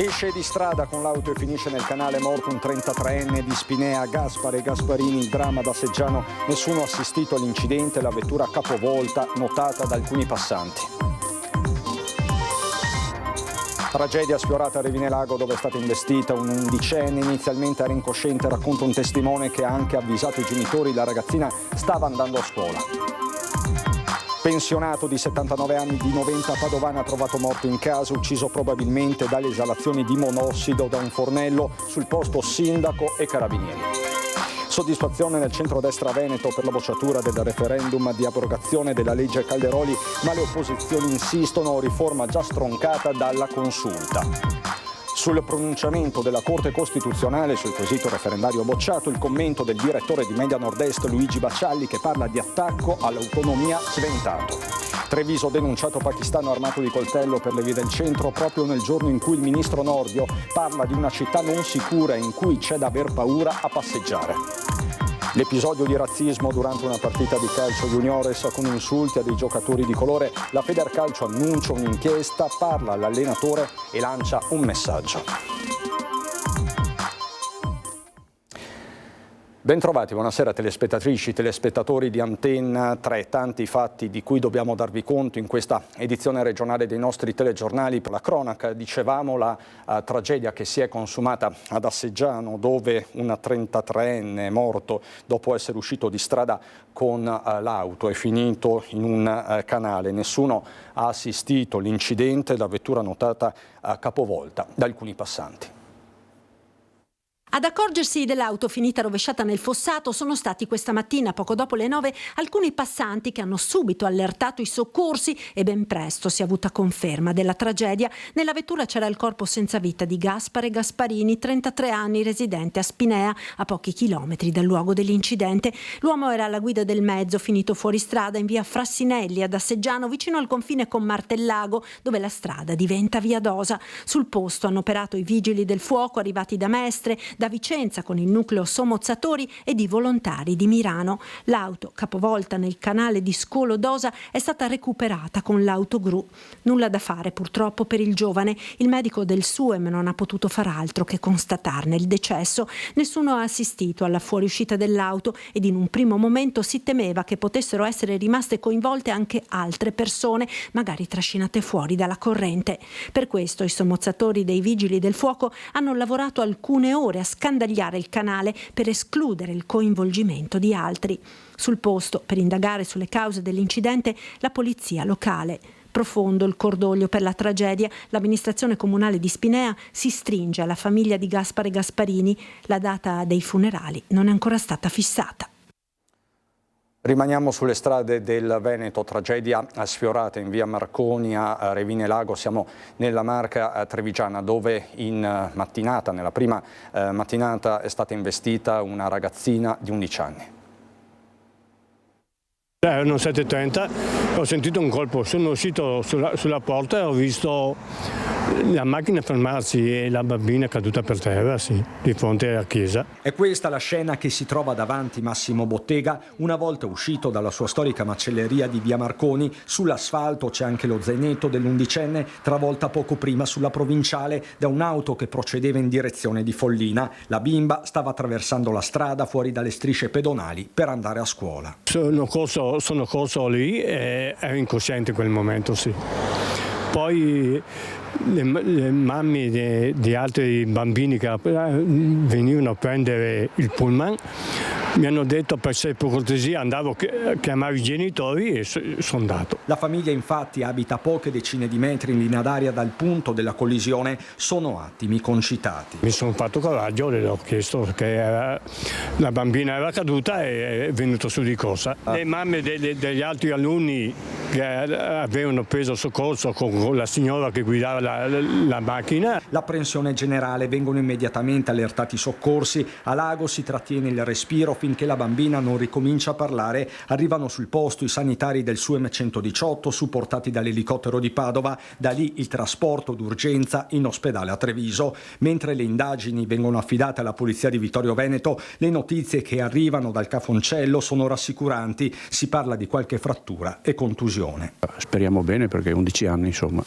Esce di strada con l'auto e finisce nel canale, morto un 33enne di Spinea. Gaspare Gasparini, il dramma da Seggiano. Nessuno ha assistito all'incidente, la vettura capovolta, notata da alcuni passanti. Tragedia sfiorata a Revinelago, dove è stata investita un undicenne. Inizialmente era incosciente, racconta un testimone che ha anche avvisato i genitori. La ragazzina stava andando a scuola. Pensionato di 79 anni di Noventa Padovana, trovato morto in casa, ucciso probabilmente dalle esalazioni di monossido da un fornello. Sul posto sindaco e carabinieri. Soddisfazione nel centrodestra veneto per la bocciatura del referendum di abrogazione della legge Calderoli, ma le opposizioni insistono, riforma già stroncata dalla consulta. Sul pronunciamento della Corte Costituzionale sul quesito referendario bocciato, il commento del direttore di Media Nord-Est Luigi Baccialli, che parla di attacco all'autonomia sventato. Treviso, denunciato pakistano armato di coltello per le vie del centro, proprio nel giorno in cui il ministro Nordio parla di una città non sicura in cui c'è da aver paura a passeggiare. L'episodio di razzismo durante una partita di calcio juniores con insulti a dei giocatori di colore. La Federcalcio annuncia un'inchiesta, parla all'allenatore e lancia un messaggio. Bentrovati, buonasera telespettatrici, telespettatori di Antenna 3. Tanti fatti di cui dobbiamo darvi conto in questa edizione regionale dei nostri telegiornali. Per la cronaca, dicevamo, la tragedia che si è consumata ad Asseggiano, dove un 33enne è morto dopo essere uscito di strada con l'auto, è finito in un canale. Nessuno ha assistito all'incidente, la vettura notata capovolta da alcuni passanti. Ad accorgersi dell'auto finita rovesciata nel fossato sono stati questa mattina, poco dopo le 9, alcuni passanti che hanno subito allertato i soccorsi e ben presto si è avuta conferma della tragedia. Nella vettura c'era il corpo senza vita di Gaspare Gasparini, 33 anni, residente a Spinea, a pochi chilometri dal luogo dell'incidente. L'uomo era alla guida del mezzo, finito fuori strada in via Frassinelli ad Asseggiano, vicino al confine con Martellago, dove la strada diventa via Dosa. Sul posto hanno operato i vigili del fuoco arrivati da Mestre, da Vicenza con il nucleo sommozzatori e di volontari di Mirano. L'auto, capovolta nel canale di Scolo Dosa, è stata recuperata con l'autogru. Nulla da fare purtroppo per il giovane. Il medico del SUEM non ha potuto far altro che constatarne il decesso. Nessuno ha assistito alla fuoriuscita dell'auto ed in un primo momento si temeva che potessero essere rimaste coinvolte anche altre persone, magari trascinate fuori dalla corrente. Per questo i sommozzatori dei vigili del fuoco hanno lavorato alcune ore a scandagliare il canale per escludere il coinvolgimento di altri. Sul posto, per indagare sulle cause dell'incidente, la polizia locale. Profondo il cordoglio per la tragedia, l'amministrazione comunale di Spinea si stringe alla famiglia di Gaspare Gasparini. La data dei funerali non è ancora stata fissata. Rimaniamo sulle strade del Veneto, tragedia sfiorata in via Marconi a Revinelago. Siamo nella Marca trevigiana, dove in mattinata, nella prima mattinata, è stata investita una ragazzina di 11 anni. Erano 7:30, ho sentito un colpo, sono uscito sulla porta e ho visto la macchina fermarsi e la bambina caduta per terra, sì, di fronte alla chiesa. È questa la scena che si trova davanti Massimo Bottega una volta uscito dalla sua storica macelleria di via Marconi. Sull'asfalto c'è anche lo zainetto dell'undicenne, travolta poco prima sulla provinciale da un'auto che procedeva in direzione di Follina. La bimba stava attraversando la strada fuori dalle strisce pedonali per andare a scuola. Sono corso lì e ero incosciente in quel momento, sì. Poi le mamme di altri bambini che venivano a prendere il pullman mi hanno detto, per cortesia, andavo a chiamare i genitori e sono andato. La famiglia infatti abita a poche decine di metri in linea d'aria dal punto della collisione. Sono attimi concitati. Mi sono fatto coraggio, le ho chiesto perché la bambina era caduta e è venuto su di corsa. Le mamme degli altri alunni che avevano preso soccorso con la signora che guidava la macchina. L'apprensione generale, vengono immediatamente allertati i soccorsi. A Lago si trattiene il respiro finché la bambina non ricomincia a parlare. Arrivano sul posto i sanitari del SUEM 118 supportati dall'elicottero di Padova. Da lì il trasporto d'urgenza in ospedale a Treviso. Mentre le indagini vengono affidate alla polizia di Vittorio Veneto, le notizie che arrivano dal Cafoncello sono rassicuranti. Si parla di qualche frattura e contusione. Speriamo bene, perché 11 anni, insomma.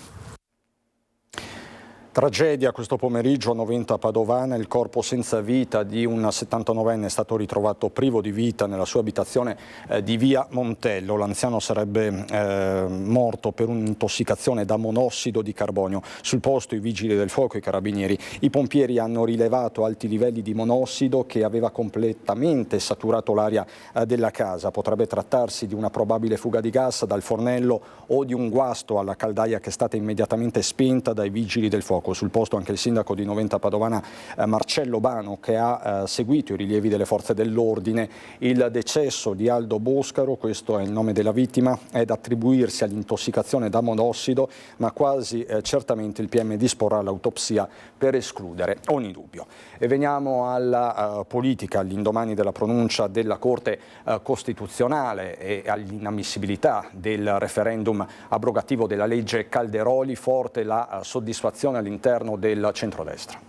Tragedia questo pomeriggio a Noventa Padovana, il corpo senza vita di un 79enne è stato ritrovato privo di vita nella sua abitazione di via Montello. L'anziano sarebbe morto per un'intossicazione da monossido di carbonio. Sul posto i vigili del fuoco e i carabinieri. I pompieri hanno rilevato alti livelli di monossido che aveva completamente saturato l'aria della casa. Potrebbe trattarsi di una probabile fuga di gas dal fornello o di un guasto alla caldaia che è stata immediatamente spenta dai vigili del fuoco. Sul posto anche il sindaco di Noventa Padovana Marcello Bano, che ha seguito i rilievi delle forze dell'ordine. Il decesso di Aldo Boscaro, questo è il nome della vittima, è da attribuirsi all'intossicazione da monossido, ma quasi certamente il PM disporrà l'autopsia per escludere ogni dubbio. E veniamo alla politica, all'indomani della pronuncia della Corte Costituzionale e all'inammissibilità del referendum abrogativo della legge Calderoli. Forte la soddisfazione all'interno del centrodestra.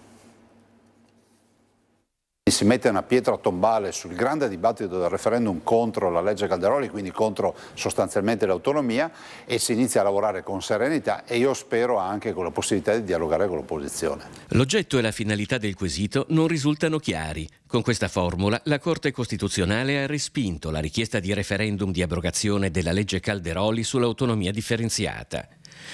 Si mette una pietra tombale sul grande dibattito del referendum contro la legge Calderoli, quindi contro sostanzialmente l'autonomia, e si inizia a lavorare con serenità e io spero anche con la possibilità di dialogare con l'opposizione. L'oggetto e la finalità del quesito non risultano chiari. Con questa formula la Corte Costituzionale ha respinto la richiesta di referendum di abrogazione della legge Calderoli sull'autonomia differenziata.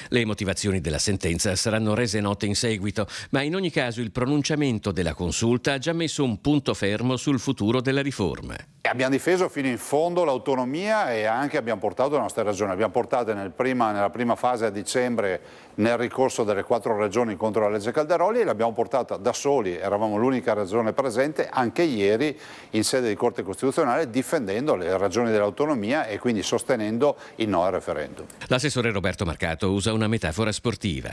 Le motivazioni della sentenza saranno rese note in seguito, ma in ogni caso il pronunciamento della consulta ha già messo un punto fermo sul futuro della riforma. Abbiamo difeso fino in fondo l'autonomia e anche abbiamo portato le nostre ragioni. Abbiamo portato nella prima fase a dicembre nel ricorso delle 4 regioni contro la legge Calderoli e l'abbiamo portata da soli, eravamo l'unica regione presente, anche ieri in sede di Corte Costituzionale, difendendo le ragioni dell'autonomia e quindi sostenendo il no al referendum. L'assessore Roberto Marcato usa una metafora sportiva.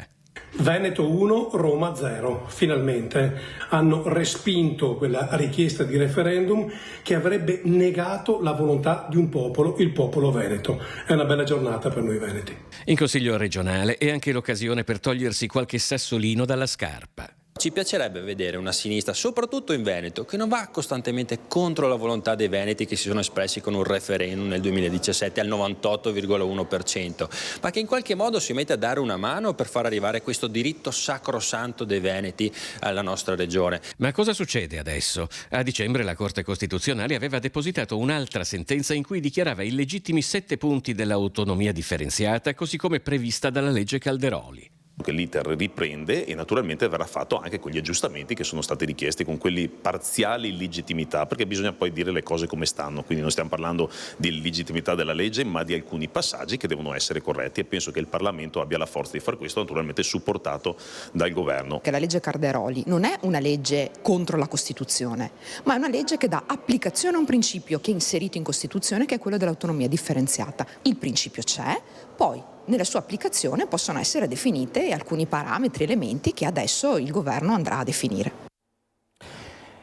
Veneto 1, Roma 0. Finalmente hanno respinto quella richiesta di referendum che avrebbe negato la volontà di un popolo, il popolo veneto. È una bella giornata per noi veneti. In Consiglio regionale è anche l'occasione per togliersi qualche sassolino dalla scarpa. Ci piacerebbe vedere una sinistra, soprattutto in Veneto, che non va costantemente contro la volontà dei veneti che si sono espressi con un referendum nel 2017 al 98,1%, ma che in qualche modo si mette a dare una mano per far arrivare questo diritto sacrosanto dei veneti alla nostra regione. Ma cosa succede adesso? A dicembre la Corte Costituzionale aveva depositato un'altra sentenza in cui dichiarava illegittimi 7 punti dell'autonomia differenziata, così come prevista dalla legge Calderoli. Che l'iter riprende e naturalmente verrà fatto anche con gli aggiustamenti che sono stati richiesti, con quelli parziali illegittimità, perché bisogna poi dire le cose come stanno, quindi non stiamo parlando di illegittimità della legge ma di alcuni passaggi che devono essere corretti e penso che il Parlamento abbia la forza di fare questo, naturalmente supportato dal governo. Che la legge Calderoli non è una legge contro la Costituzione, ma è una legge che dà applicazione a un principio che è inserito in Costituzione, che è quello dell'autonomia differenziata. Il principio c'è, poi nella sua applicazione possono essere definite alcuni parametri, elementi che adesso il governo andrà a definire.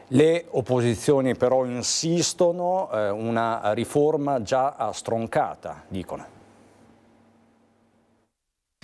Le opposizioni però insistono, una riforma già stroncata, dicono.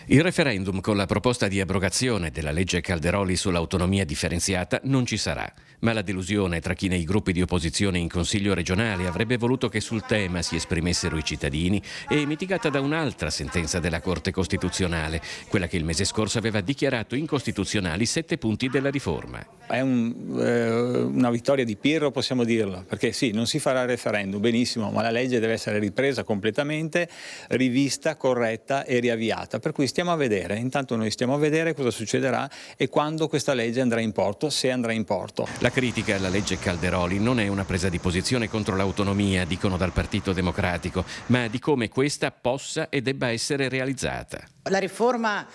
Il referendum con la proposta di abrogazione della legge Calderoli sull'autonomia differenziata non ci sarà, ma la delusione tra chi nei gruppi di opposizione in Consiglio regionale avrebbe voluto che sul tema si esprimessero i cittadini è mitigata da un'altra sentenza della Corte Costituzionale, quella che il mese scorso aveva dichiarato incostituzionali 7 punti della riforma. È una vittoria di Pirro, possiamo dirlo, perché sì, non si farà il referendum, benissimo, ma la legge deve essere ripresa completamente, rivista, corretta e riavviata, per cui stiamo a vedere, intanto noi stiamo a vedere cosa succederà e quando questa legge andrà in porto, se andrà in porto. La critica alla legge Calderoli non è una presa di posizione contro l'autonomia, dicono dal Partito Democratico, ma di come questa possa e debba essere realizzata. La riforma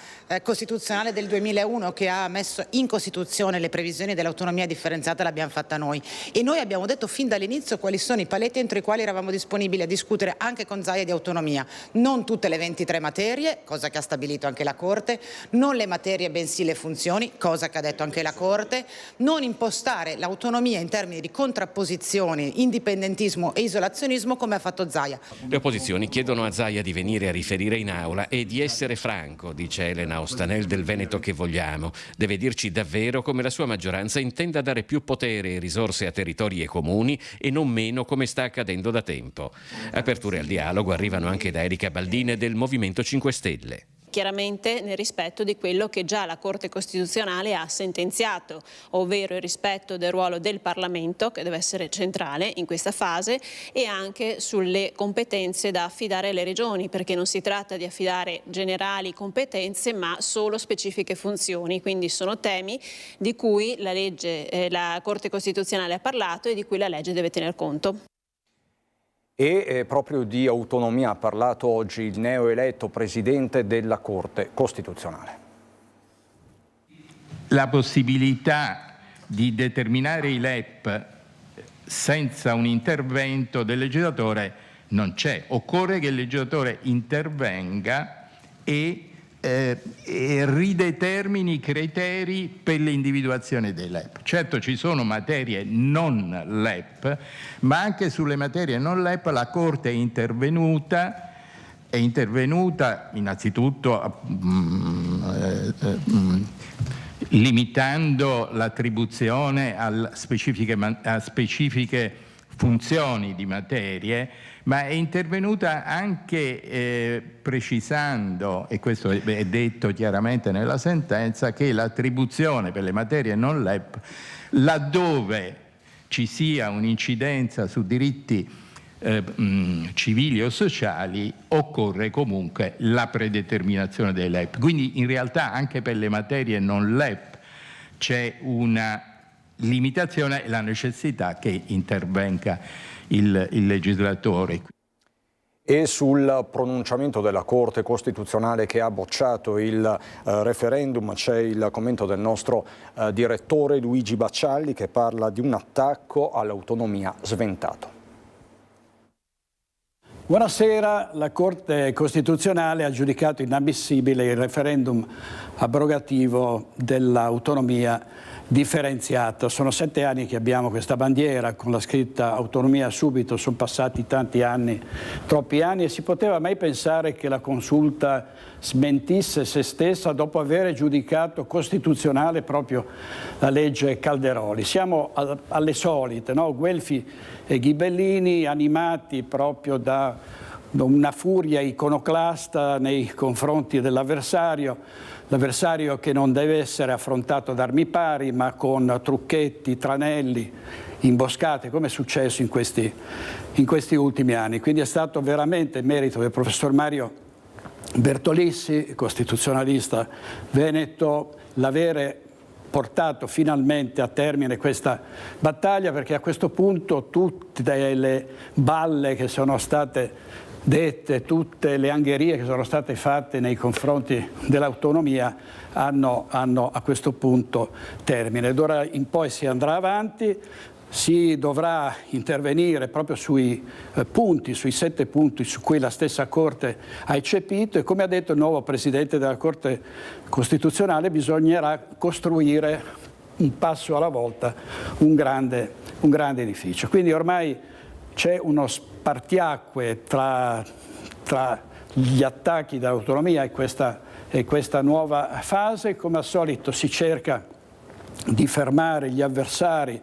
costituzionale del 2001 che ha messo in Costituzione le previsioni dell'autonomia differenziata l'abbiamo fatta noi e noi abbiamo detto fin dall'inizio quali sono i paletti entro i quali eravamo disponibili a discutere anche con Zaia di autonomia. Non tutte le 23 materie, cosa che ha stabilito anche la Corte, non le materie bensì le funzioni, cosa che ha detto anche la Corte, non impostare l'autonomia in termini di contrapposizione, indipendentismo e isolazionismo come ha fatto Zaia. Le opposizioni chiedono a Zaia di venire a riferire in aula e di essere franco, dice Elena Ostanel del Veneto che vogliamo. Deve dirci davvero come la sua maggioranza intenda dare più potere e risorse a territori e comuni e non meno come sta accadendo da tempo. Aperture al dialogo arrivano anche da Erika Baldini del Movimento 5 Stelle. chiaramente nel rispetto di quello che già la Corte Costituzionale ha sentenziato, ovvero il rispetto del ruolo del Parlamento, che deve essere centrale in questa fase, e anche sulle competenze da affidare alle regioni, perché non si tratta di affidare generali competenze ma solo specifiche funzioni, quindi sono temi di cui la Corte Costituzionale ha parlato e di cui la legge deve tener conto. E proprio di autonomia ha parlato oggi il neoeletto Presidente della Corte Costituzionale. La possibilità di determinare i LEP senza un intervento del legislatore non c'è. Occorre che il legislatore intervenga e ridetermini i criteri per l'individuazione dei LEP. Certo, ci sono materie non LEP, ma anche sulle materie non LEP la Corte è intervenuta innanzitutto limitando l'attribuzione a specifiche funzioni di materie, ma è intervenuta anche precisando, e questo è detto chiaramente nella sentenza, che l'attribuzione per le materie non LEP, laddove ci sia un'incidenza su diritti civili o sociali, occorre comunque la predeterminazione dei LEP. Quindi in realtà anche per le materie non LEP c'è una limitazione e la necessità che intervenga il legislatore. E sul pronunciamento della Corte Costituzionale che ha bocciato il referendum c'è il commento del nostro direttore Luigi Baccialli, che parla di un attacco all'autonomia sventato. Buonasera, la Corte Costituzionale ha giudicato inammissibile il referendum abrogativo dell'autonomia differenziata. Sono 7 anni che abbiamo questa bandiera con la scritta autonomia subito, sono passati tanti anni, troppi anni, e si poteva mai pensare che la Consulta smentisse se stessa dopo aver giudicato costituzionale proprio la legge Calderoli. Siamo alle solite, no? Guelfi e Ghibellini animati proprio da una furia iconoclasta nei confronti dell'avversario, l'avversario che non deve essere affrontato ad armi pari ma con trucchetti, tranelli, imboscate, come è successo in questi ultimi anni. Quindi è stato veramente merito del professor Mario Bertolissi, costituzionalista veneto, l'avere portato finalmente a termine questa battaglia, perché a questo punto tutte le balle che sono state dette, tutte le angherie che sono state fatte nei confronti dell'autonomia hanno a questo punto termine. D'ora in poi si andrà avanti, si dovrà intervenire proprio sui 7 punti su cui la stessa Corte ha eccepito, e come ha detto il nuovo Presidente della Corte Costituzionale bisognerà costruire un passo alla volta un grande edificio. Quindi ormai c'è uno spartiacque tra gli attacchi dell'autonomia e questa nuova fase. Come al solito si cerca di fermare gli avversari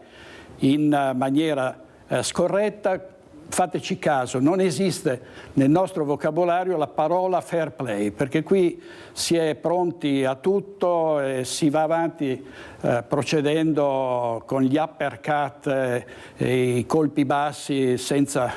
in maniera scorretta. Fateci caso, non esiste nel nostro vocabolario la parola fair play, perché qui si è pronti a tutto e si va avanti procedendo con gli uppercut e i colpi bassi senza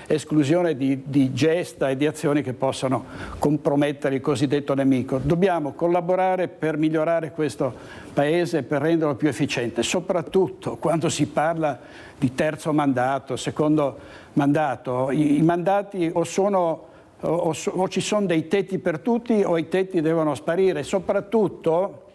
esclusione di gesta e di azioni che possano compromettere il cosiddetto nemico. Dobbiamo collaborare per migliorare questo Paese, per renderlo più efficiente, soprattutto quando si parla di terzo mandato, secondo mandato. I mandati o ci sono dei tetti per tutti o i tetti devono sparire. Soprattutto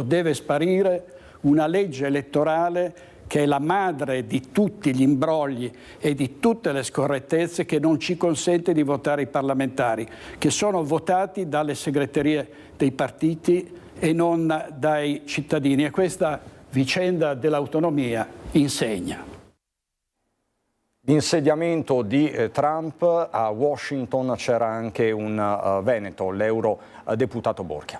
deve sparire una legge elettorale che è la madre di tutti gli imbrogli e di tutte le scorrettezze, che non ci consente di votare i parlamentari, che sono votati dalle segreterie dei partiti e non dai cittadini, e questa vicenda dell'autonomia insegna. L'insediamento di Trump a Washington c'era anche un veneto, l'eurodeputato Borchia.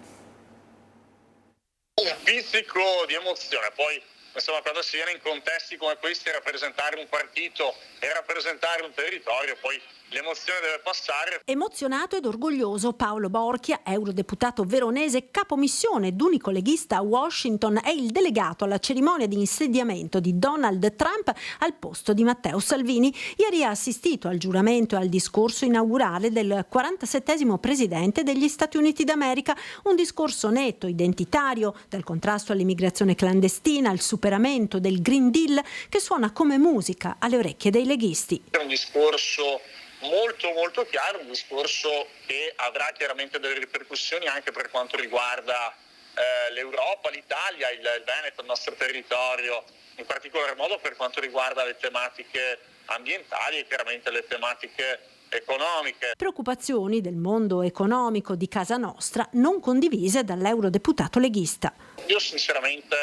Un pizzico di emozione, poi insomma quando si viene in contesti come questi rappresentare un partito e rappresentare un territorio poi l'emozione deve passare. Emozionato ed orgoglioso Paolo Borchia, eurodeputato veronese, capomissione ed unico leghista a Washington, è il delegato alla cerimonia di insediamento di Donald Trump al posto di Matteo Salvini. Ieri ha assistito al giuramento e al discorso inaugurale del 47° presidente degli Stati Uniti d'America, un discorso netto, identitario, dal contrasto all'immigrazione clandestina al superamento del Green Deal, che suona come musica alle orecchie dei leghisti. È un discorso molto chiaro, un discorso che avrà chiaramente delle ripercussioni anche per quanto riguarda l'Europa, l'Italia, il Veneto, il nostro territorio, in particolar modo per quanto riguarda le tematiche ambientali e chiaramente le tematiche economiche. Preoccupazioni del mondo economico di casa nostra non condivise dall'eurodeputato leghista. Io sinceramente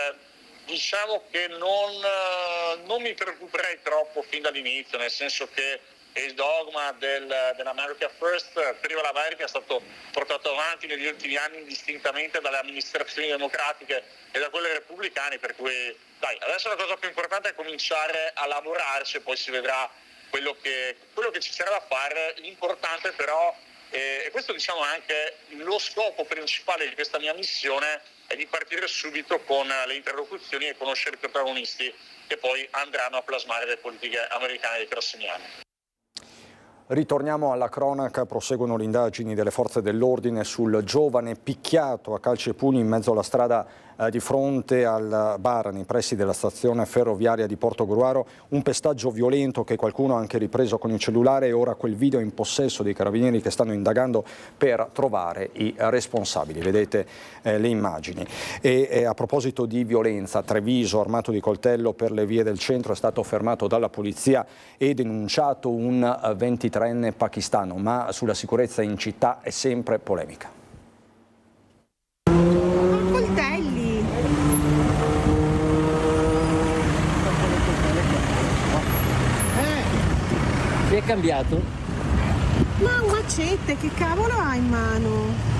diciamo che non mi preoccuperei troppo fin dall'inizio, nel senso che il dogma dell'America First, prima l'America, è stato portato avanti negli ultimi anni indistintamente dalle amministrazioni democratiche e da quelle repubblicane, per cui adesso la cosa più importante è cominciare a lavorarci e poi si vedrà quello che ci sarà da fare. L'importante però, e questo diciamo anche lo scopo principale di questa mia missione, è di partire subito con le interlocuzioni e conoscere i protagonisti che poi andranno a plasmare le politiche americane dei prossimi anni. Ritorniamo alla cronaca, proseguono le indagini delle forze dell'ordine sul giovane picchiato a calci e pugni in mezzo alla strada di fronte al bar nei pressi della stazione ferroviaria di Portogruaro, un pestaggio violento che qualcuno ha anche ripreso con il cellulare e ora quel video è in possesso dei carabinieri che stanno indagando per trovare i responsabili. Vedete le immagini. E a proposito di violenza, a Treviso, armato di coltello per le vie del centro, è stato fermato dalla polizia e denunciato un 23enne pakistano, ma sulla sicurezza in città è sempre polemica. Coltelli! Che è cambiato? Ma un macete, che cavolo ha in mano?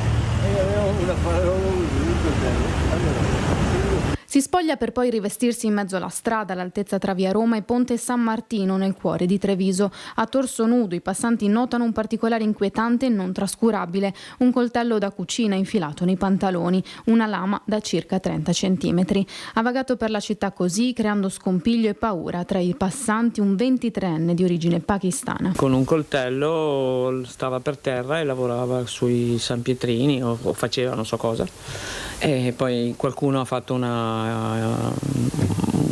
Si spoglia per poi rivestirsi in mezzo alla strada all'altezza tra via Roma e Ponte San Martino nel cuore di Treviso. A torso nudo i passanti notano un particolare inquietante e non trascurabile: un coltello da cucina infilato nei pantaloni, una lama da circa 30 centimetri. Ha vagato per la città così, creando scompiglio e paura tra i passanti un 23enne di origine pakistana. Con un coltello stava per terra e lavorava sui San Pietrini o faceva non so cosa, e poi qualcuno ha fatto un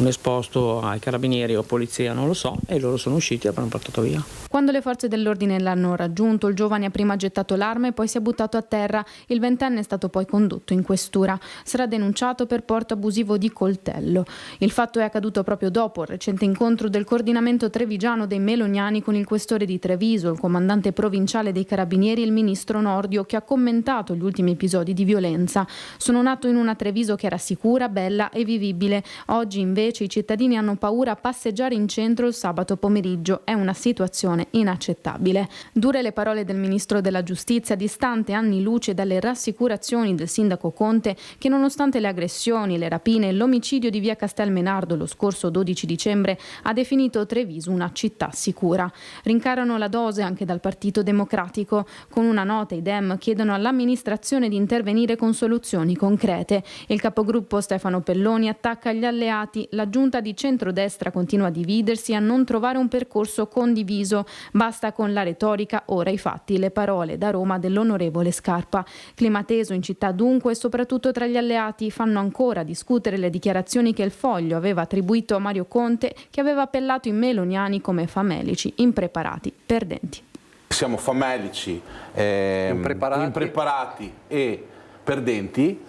esposto ai carabinieri o polizia, non lo so, e loro sono usciti e l'hanno portato via. Quando le forze dell'ordine l'hanno raggiunto, il giovane ha prima gettato l'arma e poi si è buttato a terra. Il 20enne è stato poi condotto in questura. Sarà denunciato per porto abusivo di coltello. Il fatto è accaduto proprio dopo il recente incontro del coordinamento trevigiano dei Meloniani con il questore di Treviso, il comandante provinciale dei carabinieri e il ministro Nordio, che ha commentato gli ultimi episodi di violenza. Sono nato in una Treviso che era sicura, bella e vivibile. Oggi invece i cittadini hanno paura a passeggiare in centro il sabato pomeriggio. È una situazione inaccettabile. Dure le parole del ministro della Giustizia, distante anni luce dalle rassicurazioni del sindaco Conte, che nonostante le aggressioni, le rapine e l'omicidio di via Castelmenardo lo scorso 12 dicembre ha definito Treviso una città sicura. Rincarano la dose anche dal Partito Democratico. Con una nota i Dem chiedono all'amministrazione di intervenire con soluzioni concrete. Il capogruppo Stefano Pelloni attacca gli alleati. La giunta di centrodestra continua a dividersi e a non trovare un percorso condiviso. Basta con la retorica, ora i fatti, le parole da Roma dell'onorevole Scarpa. Clima teso in città dunque, e soprattutto tra gli alleati. Fanno ancora discutere le dichiarazioni che il Foglio aveva attribuito a Mario Conte, che aveva appellato i meloniani come famelici, impreparati, perdenti. Siamo famelici, impreparati e perdenti,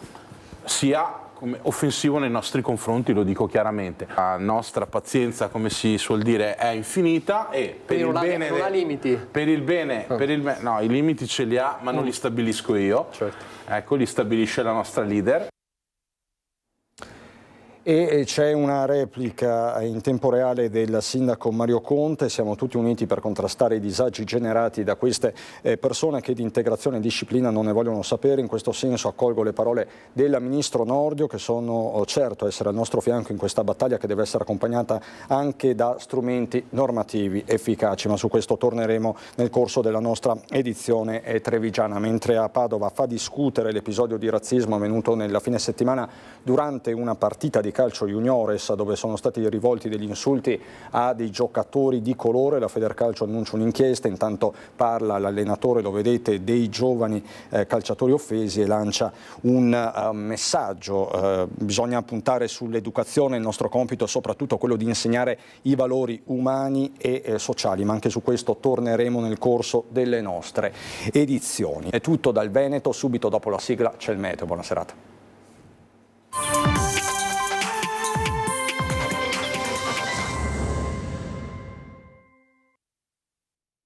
sia come offensivo nei nostri confronti, lo dico chiaramente. La nostra pazienza, come si suol dire, è infinita e per il bene non ha limiti. Per il bene, no, i limiti ce li ha, ma non li stabilisco io. Certo. Ecco, li stabilisce la nostra leader. E c'è una replica in tempo reale del sindaco Mario Conte. Siamo tutti uniti per contrastare i disagi generati da queste persone che di integrazione e disciplina non ne vogliono sapere. In questo senso accolgo le parole del ministro Nordio, che sono certo essere al nostro fianco in questa battaglia che deve essere accompagnata anche da strumenti normativi efficaci, ma su questo torneremo nel corso della nostra edizione trevigiana. Mentre a Padova fa discutere l'episodio di razzismo avvenuto nella fine settimana durante una partita di calcio juniores, dove sono stati rivolti degli insulti a dei giocatori di colore, la Federcalcio annuncia un'inchiesta. Intanto parla l'allenatore, lo vedete, dei giovani calciatori offesi e lancia un messaggio. Bisogna puntare sull'educazione, il nostro compito è soprattutto quello di insegnare i valori umani e sociali, ma anche su questo torneremo nel corso delle nostre edizioni. È tutto dal Veneto, subito dopo la sigla c'è il meteo. Buona serata.